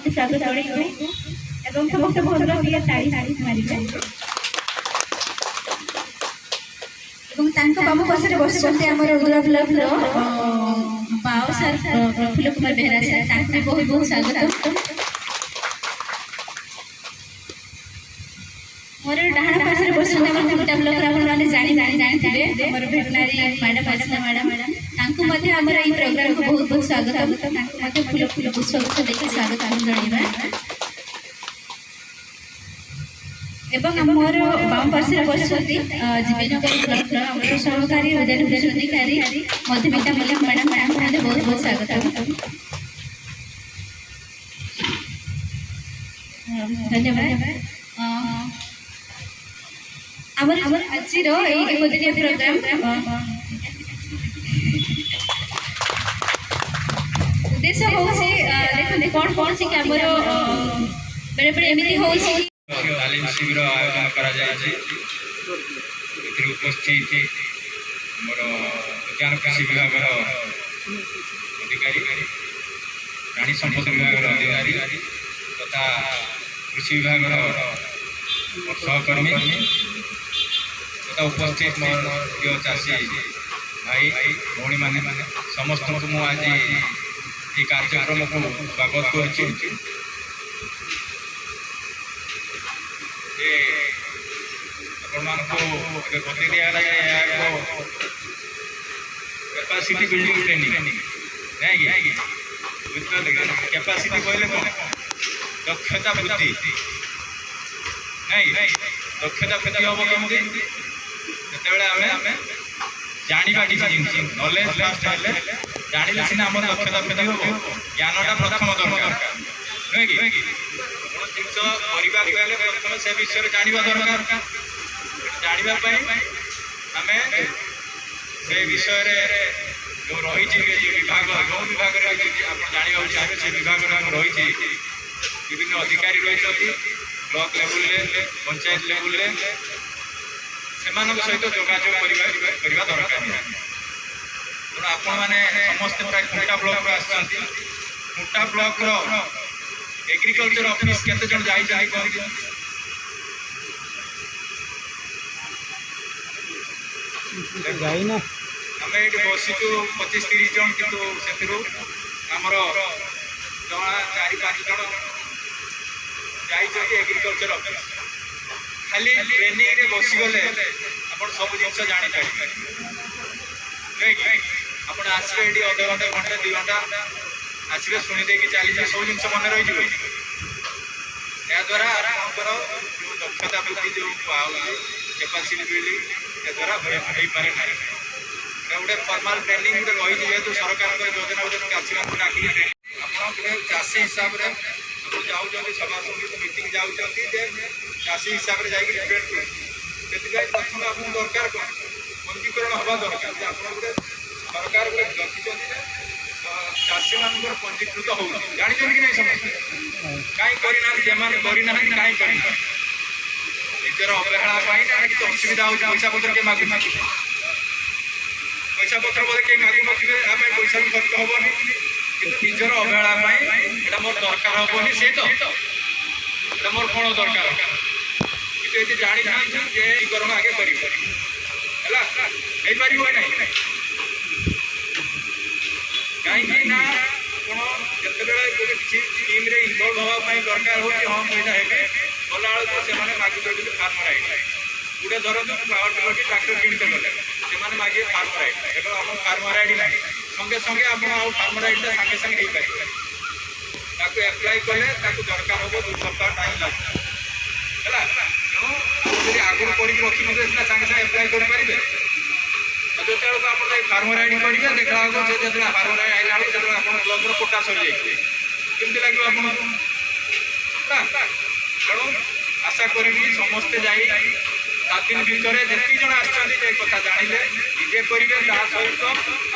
ଆମେ ସ୍ୱାଗତ ଜଣାଇବୁ ଏବଂ ସମସ୍ତେ ଭଲ ଟିକେ ତାଳି ମାରିବେ ଏବଂ ତାଙ୍କ ବାମ ପାର୍ଶ୍ୱରେ ବସିଛନ୍ତି ଆମର ଉଦୁରା ବ୍ଲକର bio sir Prafulla Kumar Behera sir ତାଙ୍କୁ ବି ବହୁତ ବହୁତ ସ୍ୱାଗତ। मोर डाण पार्श्व बसुंत आम खुंटा ब्लॉक आपने जानिथे मोर भेटनारी मैडम आसना मैडम आमर ये प्रोग्राम को बहुत बहुत स्वागत फूल फूल पुष्प देखिए स्वागत जनइबा एवं मोर बाम पार्श्व बसुंती जीवीनगर ब्लॉक आम सहकारी उदयन कृषि अधिकारी मधुमिता मल्लिक मैडम मैडम बहुत बहुत स्वागत धन्यवाद। आमर आज एक दिनिया प्रोग्राम उद्देश्य हूँ देखते कौन कौन सी आमर बेले बेले एमती हो तालीम शिविर आयोजन करा उपस्थित मोर उद्यान कृषि विभाग अधिकारी प्राणी संपद विभाग अधिकारी तथा कृषि विभाग सहकर्मी तथा उपस्थित मोर प्रिय चाषी भाई भौणी मैंने समस्त को आज ये कार्यक्रम को स्वागत कर बता दिगला कैपासिटी बिल्डिंग ट्रेनिंग नहीं कैपासिटी कहले कौन दक्षता बुद्धि नहीं दक्षता बुद्धि हम कमी जिते आम जाना किसी जिन नॉलेज फास्ट है जाने सीना आम दक्षता बुद्धि हम ज्ञानटा प्रथम दरकार नुहे कि जिन प्रथम से विषय जाना दरकार जानापी आम से विषय जो रही विभाग जो विभाग जानवा चाहिए से विभाग रही विभिन्न अधिकारी रही ब्लॉक लेवल पंचायत लेवल से सहित जोगाजोग करवा दरकार तेणु आपण मैंने समस्त प्राय खुंटा ब्लॉक खुंटा ब्लॉक एग्रीकल्चर ऑफिस केते जन जाई कहते आम ये बसीचु 25-30 जन कितु आमर जमा 4-5 जन जाइए एग्रीकल्चर ऑफिस खाली ट्रेनिंग रे बसीगले आप सब जिन जापारे आप आसवे ये अध घंटे घंटे 2 घंटा आसवे शुणी दे चली जाए सब जिन मन रही याद्वारा आपंकर जो दक्षता बुद्धि जो कैपासिटी बिल्डिंग याद्वारा हो पारे ना गोटे फर्माल ट्रेनिंग गोटे रही जेहतु सरकार योजना चाषी मान डाकिली ट्रेनिंग आप गोटे चाषी हिसाब से जाऊँच सभा समिति मीटिंग जाऊँच चाषी हिसाब से जाकि से प्रथम आप दरकार कौन पंजीकरण हवा दरकार आप गोटे सरकार गोटे रखिंट चाषी मान पंजीकृत हो जानते कि नहीं समझते कहीं करना कहीं निजर अवहेला कि असुविधा हो पैसा पत्र के मागु पैसा पत्र बोले कहीं मागु नथिबे आम पैसा भी खर्च हेनी कि निजर अवहेला मोर दरकार हेनी से तो मोर कौन दरकार कि ये जानी जीकरण आगे कर कहीं ना आपत किसी स्कीम इनवल्व हाँपाई दरकार हो हाँ पैसा हे गला से मागुच फार्म राइट गोटे धरतु पावर टिलर कि ट्राक्टर किणते गले से मागे फार्म राइट एवं आम फार्म राइट ना संगे संगे आप फार्म राइटा सागे सागे हो पारे एप्लाय कले दरकार हम 2 सप्ताह टाइम लगे है तेणु आगुरी पढ़ी रखी सीना सागे सागे एप्लाय करेंगे जो आप फार्म राइड करेंगे देखा जो फार्म राइड आइला बेलू आप ब्लॉक कोटा सरी जाए कमी लगे आप तेणु आशा करी समस्ते जाई 7 दिन भितर जी जन आसा जानिले निजे करेंगे सहित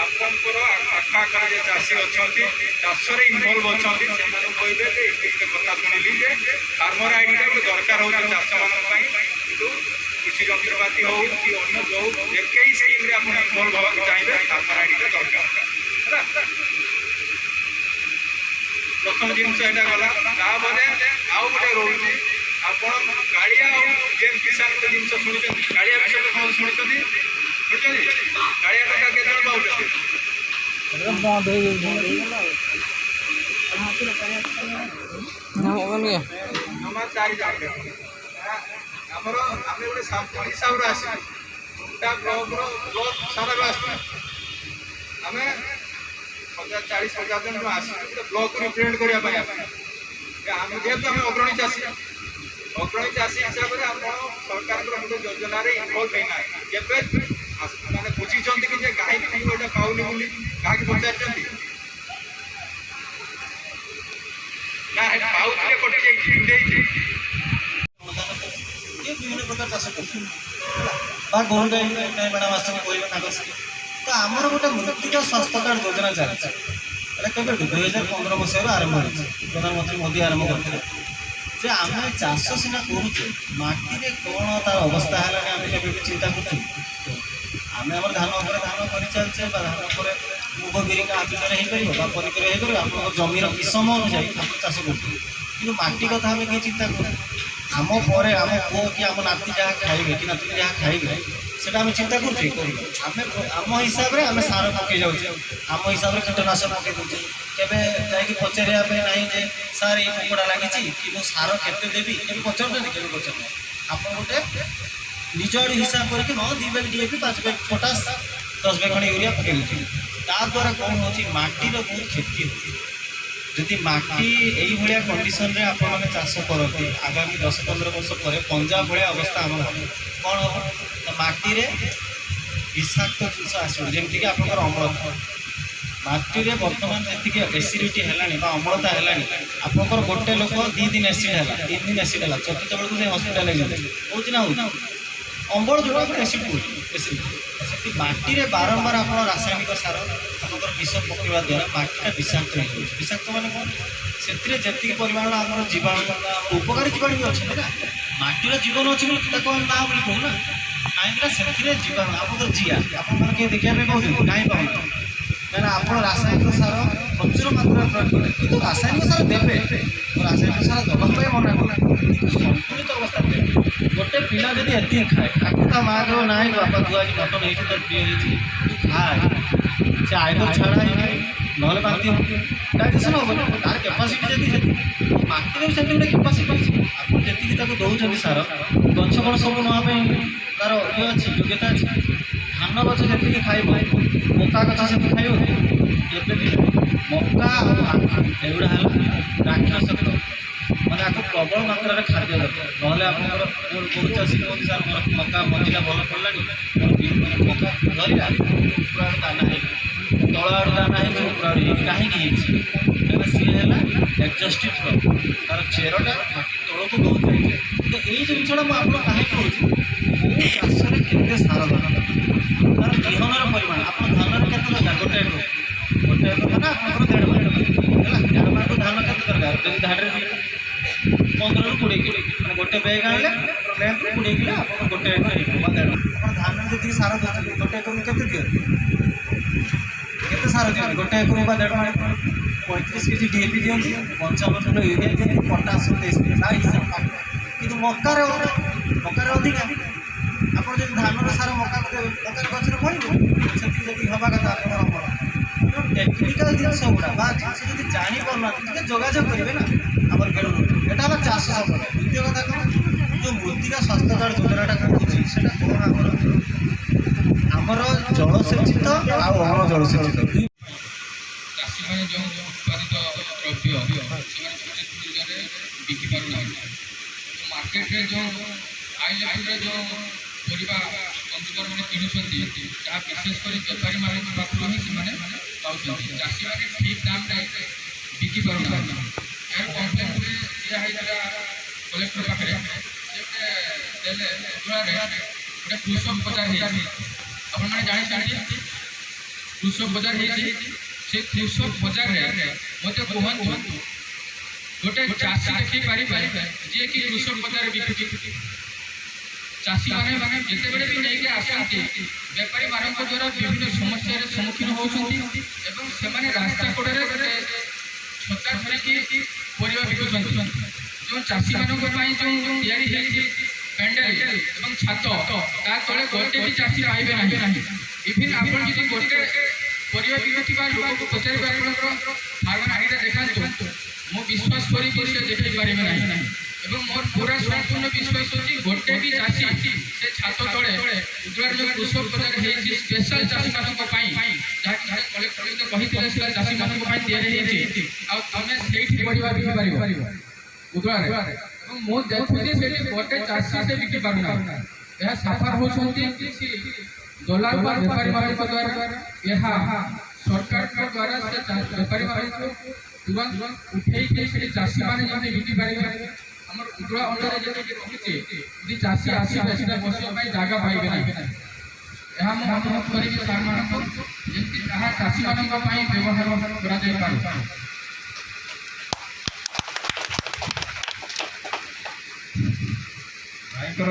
आपंकर आखपाखर जो चाषी अच्छा चाष इनवल्व अच्छा से कहे कथा शुणिली फार्मर आईडी गोटे दरकार हो चाष मान कृषि जंत्रपाति हो कि अन्य जो जेकई स्कीम आप इनवल्व हाँ चाहिए फार्मर आईडी दरकार प्रथम जिनस यहाँ गला आउ गोटे रोचे आप कालिया जेम किसान गोटे जिन शुणी कालिया विषय कौन शुणी शुणी कालिया टका केत पाँच जमा 4 जन आमर आम गोटे सैंपल हिसाब से आसटा ब्लॉक सारा आस आम 40,000 जन आस ब्लॉक रिप्रेजेंट करने आम जेहेतु आम अग्रणी चाषी हिसाब से आप सरकार गोटे योजना इनवल्व होना के मैंने बुझी कि कहीं गोटे पाऊनी बोली क्या पचार ना पाऊे कटि विभिन्न प्रकार चाष कर गोल गाई मैडम आस तो आमर गोटे मृत्तिका स्वास्थ्य कार्ड योजना चलती केवे 2015 मसीह आरंभ हो प्रधानमंत्री मोदी आरंभ करते जे आम चाष सीना करुचे माटी कौन तार अवस्था है आम केवे भी चिंता करें आम धान उपर धान कर चलचे धान उपर मुग बिरी का बिलरे हो पार हो आप जमीर किसम अनुजाई आप चाष कर माटी कथा आम किए चिंता करूँ आम पर आम पुओ कि आम नाती जहाँ खाइबे कि नाती जहाँ खाइबे सेटा आम चिंता करें आम हिसाब से आम सार पकई जाऊे आम हिसाब से कीटनाशक पकई दूचे केवे जाकि पचारिया ना जे सार ये कुकुड़ा लगी कि मुझ सार केते देवी के पचार के पचार आप गोटे निज आड़ हिसाब करके हाँ 2 bag DAP 5 bag potash 10 bag खंड यूरिया पकई दूसरी द्वारा कौन हो माटीर बहुत क्षति हो जदि माटी यही भाया कंडीशन रे आप चाष करते आगामी 10-15 वर्ष पर पंजाब भाया अवस्था आम कौन हम तो माटी रे विषाक्त जिन आसो जमीक आप अम्लता माटी रे बर्तमान जी एसिडिटी है अम्लता है आप गोटे लोक 2 दिन एसिड है 3 दिन एसिड है चतुर्थ बेलू से हस्पिटाल हो अम्बल जो एसिड एसिड माटी रे बारंबार आप रासायनिक सार आप विष पकड़ा द्वारा माटीटा विषाक्त हो विषाक्त मैंने कौन से जी परिमाण आम जीवाणु उपकारी जीवाणु भी अच्छे ना माटीर जीवन अच्छे बोले ना बोली कहूँ ना कहीं से जीवाणु आप जिया आप देखा कहते कहीं पाऊँ कहीं आप रासायनिक सार प्रचुर मात्रा प्रयोग करें कि रासायनिक सार देवे रासायनिक सार दवाई मना करें संतुलित अवस्था देवे गोटे पिला जब ये खाए ताकू ता माँ कह ना बापा तू आज मटन हो तो प्रिय खाए से आइदर छाड़ा ना बांति डाइजेसन हम तार कैपासीटी जी माटी से गोटे कैपासीटी आप जी दौरान सार गछ कौन सब नापी तार ये अच्छी योग्यता अच्छी धान गछ जी खाइब मका गछ से खाइब मका एगुड़ा है राक्षस मैंने आपको प्रबल मात्रा खाद्य दरकार ना आप गोरु चाषी कहते सार मोर मका मंजिला भल पड़ा मका धरला पूरा दाना है तल आड़ दाना है पूरा कहीं सी है एडजस्टिव क्रॉप तार चेरटा माटी तौक बहुत जाए तो यही जिनसा मुझे कहीं कहूँ मो चाष के सार दरकार तार बिहनर परिमाण आप धान के गोटे एकर ना आप 1.5 माण है 1.5 माण धान के दरकार जब धान 15 ରୁ 20 किलो मैंने गोटे बैग आने बैग 20 किलो आप गोटे धान जी सार दूसरी गोटे एकर के सार दिखते गोटे एकर 1.5 माण 35 केजी डीएपी दिखती 55 किलो यूरिया दिखती पटास 23 ना हिसाब कि मकार अधिक आप धान सार मका गच कहते से हवा कथा आप टेक्निकाल जिनस गुड़ा जिन जी जापार जोगाजोग करेंगे ना आम खेल यहाँ चाष द्वितीय कथा कौन जो मृत्तिका स्वास्थ्य कार्ड योजनाटा कहूँ से आमर जलसेचित आण जलसेचित चाषी मैंने जो उत्पादित द्रव्य बिकी पार मार्केट में जो हाई लेवल जो परिवा कंज्यूमर मैंने किणुंट जहाँ विशेषकर बेपारी मान पाखु ही से पाँच चाषी मैंने ठीक दाम बिकी पार यार कम्प्लेन दिखाई कलेक्टर पाखे गोटे कृषक बजार आपने जानी कृषक बजार से कृषक बजार मत कहतु गोटे चाषी देखी पारे जी कि कृषक बजार बिकुची चाषी मैंने जिते भी नहीं आसती बेपारी मान द्वारा विभिन्न समस्या सम्मुखीन होती रास्ता कड़े छता धरिकी परिवा बिकुछन जो चाषी मानक पई जो तयारी हेछि पेंडेल एवं छात ता तले गोटे भी चाषी पाइबे नाही इवन आपण जदि गोटे परिवा बिकुथिबा लोक को पचारि आपनकर फार्म आईडा देखांतु मो विश्वास करी कि से देखै पारिबे नाही एवं मोर पूरा संपूर्ण विश्वास अछि गोटे भी चाषी से छात तले उद्वार जो कृषक बजार हेछि स्पेशल चाषी मानक पई जाकि कलेक्टर तो कहितले से चाषी मानक पई तयारी हेछि आ तमे सेठी परिवा बिकि पारिबो उद्वार एवं मो देखुजे सेठी गोटे चाषी से बिकि पारुना यह सफर होछंती किसी दलाल पर व्यापारी मान द्वारा यह सरकार के द्वारा से व्यापारी मान को तुरंत उठेई के से चाषी माने जने बिकि पारिबे हमर उद्रा अंडर जते कि रहुचे यदि चाषी आसी बेसिना बसियो पई जागा पाइबे नाही यह हम अनुरोध करी कि सार मान को जेति कहा चाषी मान को पई व्यवहार करा जाय पारे भाईकर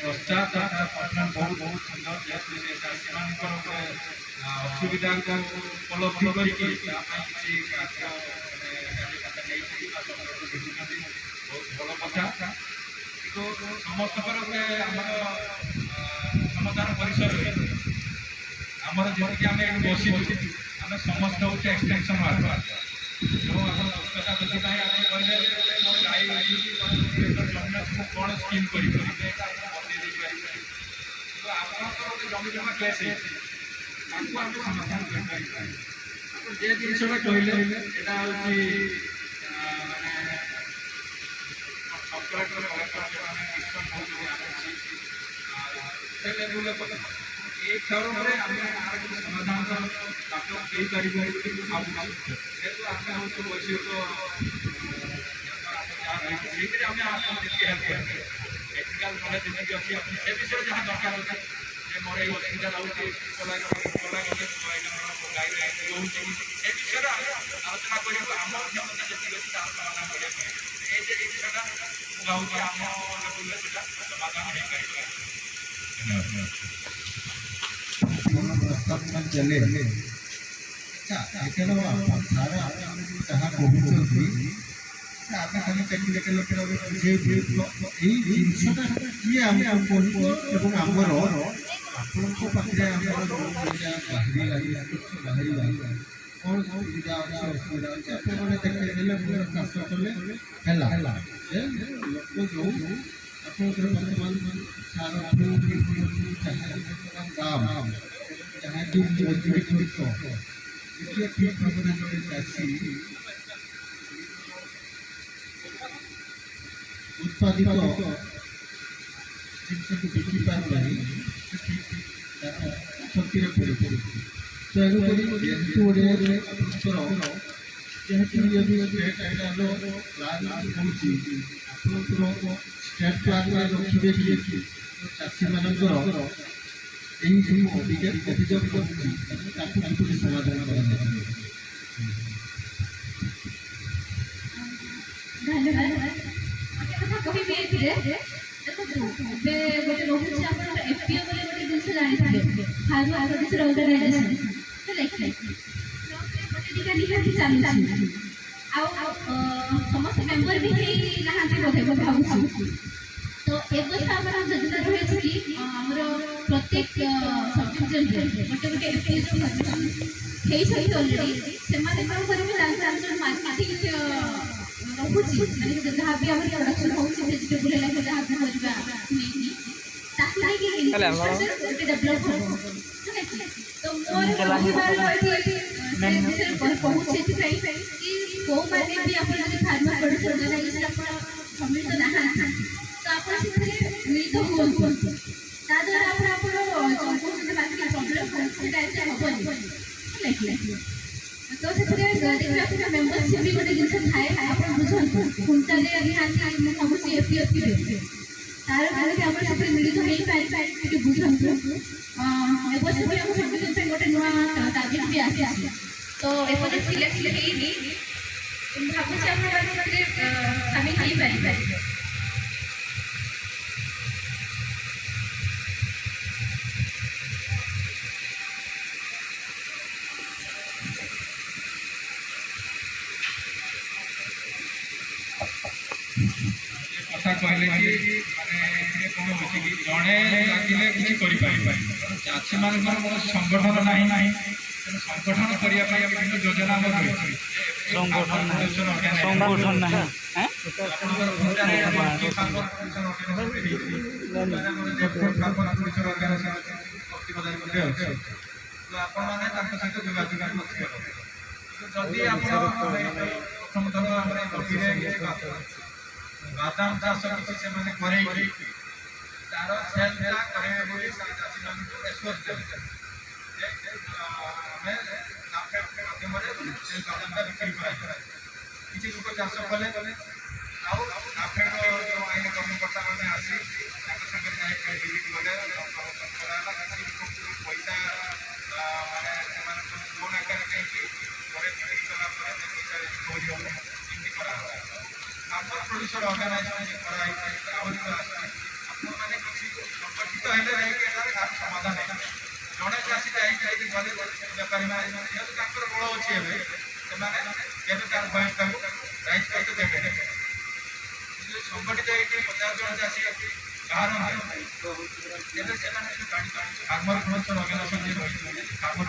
पश्चात पठन बहुत बहुत सुंदर जेहेतु से चाषी मानकर असुविधा को उपलब्धि करके किसी कार्यकर्ता नहीं बहुत भल कथा तो समस्त समाधान परिसर आमर जमीक आम बसी आम समस्त हूँ एक्सटेंशन वार्ड जो आप दक्षता वृद्धि आम कहले मोर गाई कौन स्कीम कर जमी जमा केस आम समाधान कर जिनसा कहले यहाँ हूँ एक थरम समाधान जेहेतु आम हूँ वैश्विक टेक्निकाल नॉलेज जी अच्छी से विषय जहाँ दरकार होता है मोर ये असुविधा रोचे गाई से विषय आलोचना करूँ आम क्षमता जी अच्छी समाधान करें विषयटा मुझे आम लेवल समाधान हो पार चले अच्छा एकर सारा जहाँ कहते आम खाली टेक्निकाल बुझे यही जिनसा किए आमको आमर आपण पाखे बाहर कौन सुविधा अच्छे असुविधा अच्छे आपने देखते चाष कले लोक जो आप बर्तमान सार दाम जहाँ की मजूरी खर्च देखिए ठीक भाव जड़े चाषी उत्पादित जिनस को बिकी पार क्षति तेणुक जेहेतु स्टेट आईडार प्लान हो स्टेट प्लान रखिए कि चाषी मानकर यही सब अभियोग कर समाधान समस्त मेंबर भी भावुँ तो ए वर्ष आम योजना रही कि आमर प्रत्येक सब डिविजन गोटे गोटे एफपीओ हो सारी अलरेडी से मार्केटिंग रोचे जहाँ भी आम प्रोडक्शन हो भेजिटेबल है जहाँ भी गोटे डेभलप हो तो मोर कहूँ कि कौ मैंने भी आप फार्मर प्रोड्यूसर ऑर्गेनाइजेशन सम्मिलित ना तो आप मिलित हूँ द्वारा तो से मेम्बरशिप भी गोटे जिन थाए आप बुझे कुंटाले भावी एफपीओ तार कारण मिलित हो पारे बुझे एवर्ष भी आम सब गोटे नुआ टार्गेट भी आसी तो एपजे सिलेक्ट भावुँ सामिल हो पारे କଥା କହିଲେ କି ମାନେ ଏଥିରେ କ'ଣ ହେଉଛି କି ଜଣେ ଲାଗିଲେ କିଛି କରିପାରିବେ। ଚାଷୀମାନଙ୍କର କୌଣସି ସଂଗଠନ ନାହିଁ, ତେଣୁ ସଂଗଠନ କରିବା ପାଇଁ ବିଭିନ୍ନ ଯୋଜନା ଆମର ରହିଛି। संगठन नहीं बादाम चाष किसी से माने करे तार सेल करे बोली चाषी मान को एश्योर देबे हमें नाफेड माध्यम रे से बादाम का बिक्री करा किसी लोक चाष कले आउ नाफेड जो आईन कर्मकर्ता माने आसी ताक संगे जाय क्रेडिट गले कराला किसी पैसा माने ସେମାନେ लोन आकार के करे बिक्री करा पर पैसा स्टोर हो इनकी करा ଆମର ପ୍ରଡ୍ୟୁସର ଅର୍ଗାନାଇଜେସନ କରାଇ ଆହୁରି ଆପଣମାନେ କିଛି ସଂଗଠିତ ହେଲେ ଯାଇକି ଏଠାରେ କାହାର ସମାଧାନ ନାହିଁ। ଜଣେ ଚାଷୀ ଯାଇକି ଗଲେ ବେପାରୀମାନେ ଯେହେତୁ ତାଙ୍କର ବଳ ଅଛି ଏବେ ସେମାନେ କେବେ କାହାର ଭୟସଟାକୁ ରାଇଜ କରିତେ ଦେବେ ଯଦି ସଂଗଠିତ ହେଇକି 50 ଜଣ ଚାଷୀ ବାହାରନ୍ତି ତେବେ ସେମାନେ ଫାର୍ମର ପ୍ରଡ୍ୟୁସର ଅର୍ଗାନାଇଜେସନ ରହିଛନ୍ତି ଫାର୍ମର